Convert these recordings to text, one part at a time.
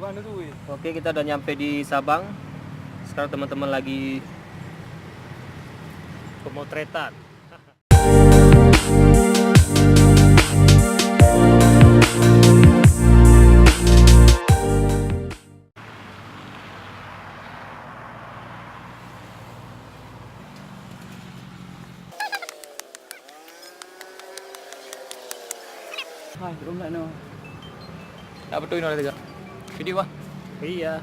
Oke, kita udah nyampe di Sabang. Sekarang teman-teman lagi pemotretan. Hai, belum nak no. Apa tuh ini oleh tiga? Video wah. Iya.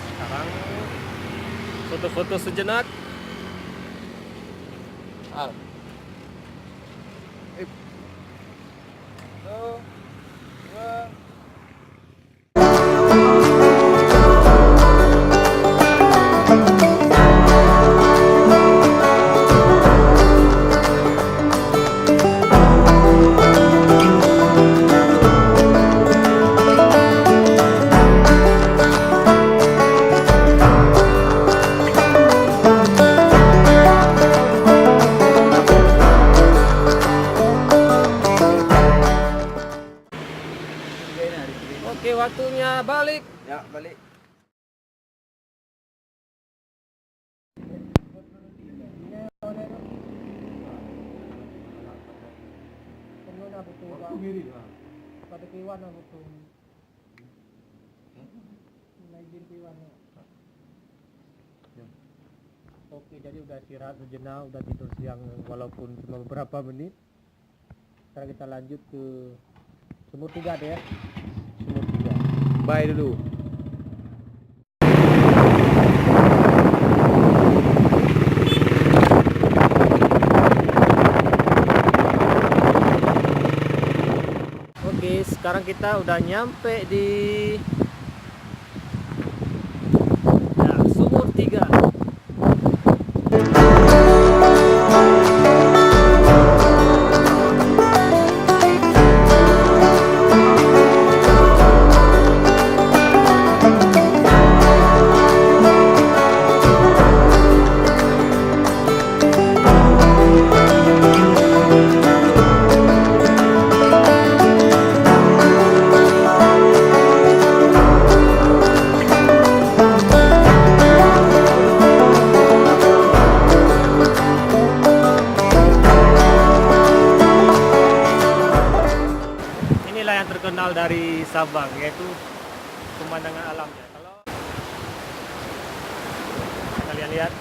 Sekarang foto-foto sejenak. Al. Oke, waktunya balik. Ya, balik. Oke, jadi udah istirahat sejenak, udah tidur siang walaupun cuma beberapa menit. Sekarang kita lanjut ke Sumur Tiga deh ya. Sumur Tiga. Bye dulu. Oke, sekarang kita udah nyampe di Sumur Tiga. Inilah yang terkenal dari Sabang, yaitu pemandangan alamnya. Kalau kalian lihat